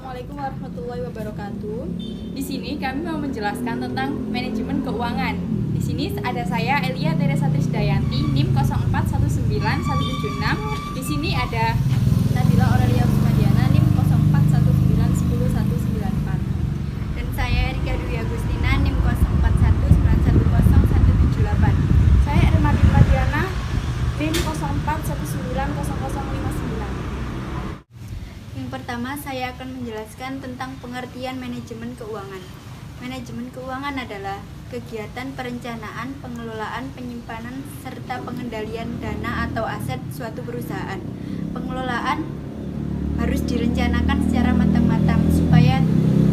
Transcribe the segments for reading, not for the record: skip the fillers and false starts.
Assalamualaikum warahmatullahi wabarakatuh. Di sini kami mau menjelaskan tentang manajemen keuangan. Di sini ada saya Elia Teresa Trisdayanti, NIM 0419176. Di sini ada Nabila Aurelia Sumadiana, NIM 041910194. Dan saya Erika Dwi Agustina, NIM 0419101778. Saya Irma Diana, NIM 04190059. Yang pertama, saya akan menjelaskan tentang pengertian manajemen keuangan. Manajemen keuangan adalah kegiatan perencanaan, pengelolaan, penyimpanan, serta pengendalian dana atau aset suatu perusahaan. Pengelolaan harus direncanakan secara matang-matang supaya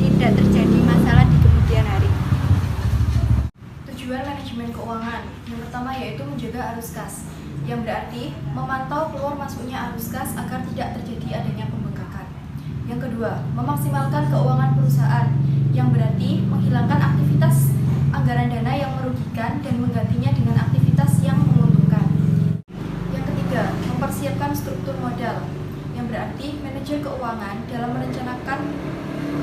tidak terjadi masalah di kemudian hari. Tujuan manajemen keuangan yang pertama yaitu menjaga arus kas, yang berarti memantau keluar masuknya arus kas agar tidak terjadi adanya pembengkakan. Yang kedua, memaksimalkan keuangan perusahaan, yang berarti menghilangkan aktivitas anggaran dana yang merugikan dan menggantinya dengan aktivitas yang menguntungkan. Yang ketiga, mempersiapkan struktur modal, yang berarti manajer keuangan dalam merencanakan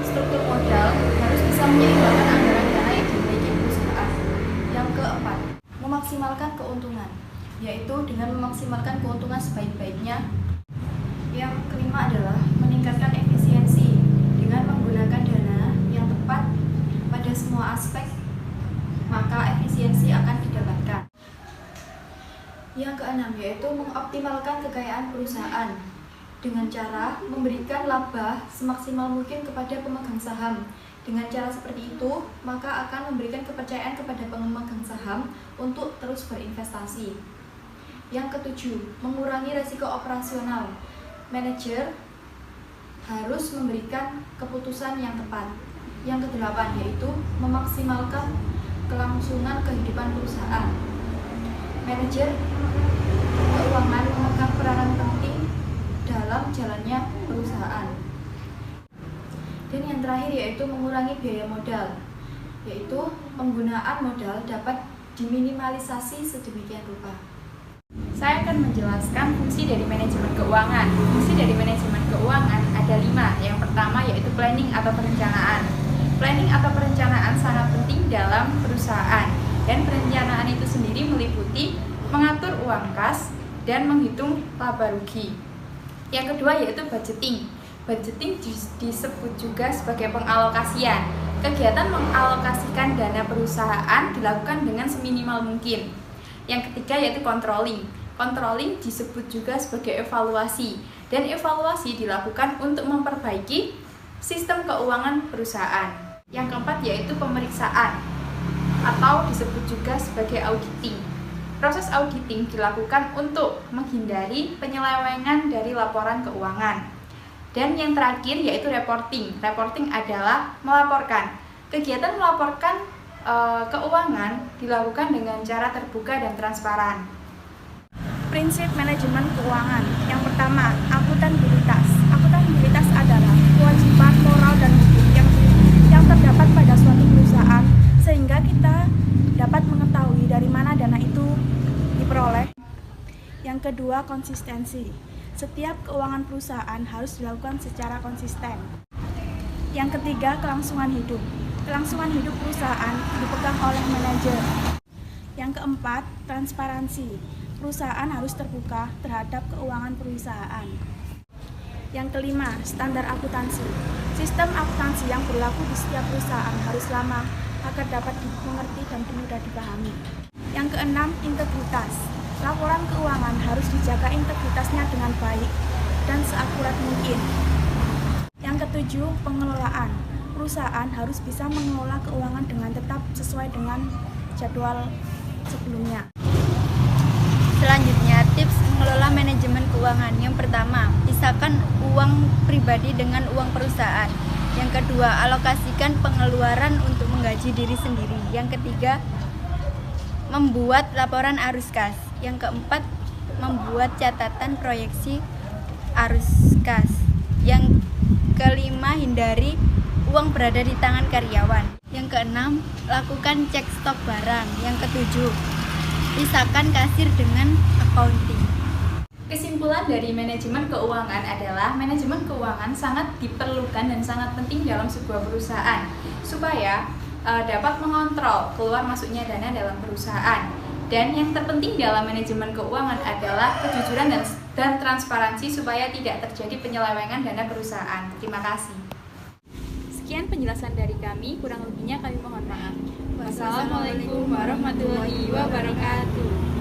struktur modal harus bisa menyeimbangkan anggaran dana yang dimiliki perusahaan. Yang keempat, memaksimalkan keuntungan, yaitu dengan memaksimalkan keuntungan sebaik-baiknya. Yang kelima adalah meningkatkan efisiensi dengan menggunakan dana yang tepat pada semua aspek, maka efisiensi akan didapatkan. Yang keenam yaitu mengoptimalkan kekayaan perusahaan dengan cara memberikan laba semaksimal mungkin kepada pemegang saham. Dengan cara seperti itu, maka akan memberikan kepercayaan kepada pemegang saham untuk terus berinvestasi. Yang ketujuh, mengurangi risiko operasional. Manajer harus memberikan keputusan yang tepat. Yang kedelapan yaitu memaksimalkan kelangsungan kehidupan perusahaan. Manajer keuangan memegang peranan penting dalam jalannya perusahaan. Dan yang terakhir yaitu mengurangi biaya modal, yaitu penggunaan modal dapat diminimalisasi sedemikian rupa. Saya akan menjelaskan fungsi dari manajemen keuangan. Fungsi dari manajemen keuangan ada 5. Yang pertama yaitu planning atau perencanaan. Planning atau perencanaan sangat penting dalam perusahaan, dan perencanaan itu sendiri meliputi mengatur uang kas dan menghitung laba rugi. Yang kedua yaitu budgeting. Budgeting disebut juga sebagai pengalokasian. Kegiatan mengalokasikan dana perusahaan dilakukan dengan seminimal mungkin. Yang ketiga yaitu controlling. Controlling disebut juga sebagai evaluasi, dan evaluasi dilakukan untuk memperbaiki sistem keuangan perusahaan. Yang keempat yaitu pemeriksaan atau disebut juga sebagai auditing. Proses auditing dilakukan untuk menghindari penyelewengan dari laporan keuangan. Dan yang terakhir yaitu reporting. Reporting adalah melaporkan. Kegiatan melaporkan keuangan dilakukan dengan cara terbuka dan transparan. Prinsip manajemen keuangan. Yang pertama, akuntabilitas. Akuntabilitas adalah kewajiban moral dan hukum yang terdapat pada suatu perusahaan sehingga kita dapat mengetahui dari mana dana itu diperoleh. Yang kedua, konsistensi. Setiap keuangan perusahaan harus dilakukan secara konsisten. Yang ketiga, kelangsungan hidup. Kelangsungan hidup perusahaan dipegang oleh manajer. Yang keempat, transparansi. Perusahaan harus terbuka terhadap keuangan perusahaan. Yang kelima, standar akuntansi. Sistem akuntansi yang berlaku di setiap perusahaan harus lama agar dapat dimengerti dan mudah dipahami. Yang keenam, integritas. Laporan keuangan harus dijaga integritasnya dengan baik dan seakurat mungkin. Yang ketujuh, pengelolaan. Perusahaan harus bisa mengelola keuangan dengan tetap sesuai dengan jadwal sebelumnya. Selanjutnya, tips mengelola manajemen keuangan. Yang pertama, pisahkan uang pribadi dengan uang perusahaan. Yang kedua, alokasikan pengeluaran untuk menggaji diri sendiri. Yang ketiga, membuat laporan arus kas. Yang keempat, membuat catatan proyeksi arus kas. Yang kelima, hindari uang berada di tangan karyawan. Yang keenam, lakukan cek stok barang. Yang ketujuh, pisahkan kasir dengan accounting. Kesimpulan dari manajemen keuangan adalah manajemen keuangan sangat diperlukan dan sangat penting dalam sebuah perusahaan supaya dapat mengontrol keluar masuknya dana dalam perusahaan. Dan yang terpenting dalam manajemen keuangan adalah kejujuran dan transparansi supaya tidak terjadi penyelewengan dana perusahaan. Terima kasih. Sekian penjelasan dari kami, kurang lebihnya kami mohon maaf. Wassalamualaikum warahmatullahi wabarakatuh.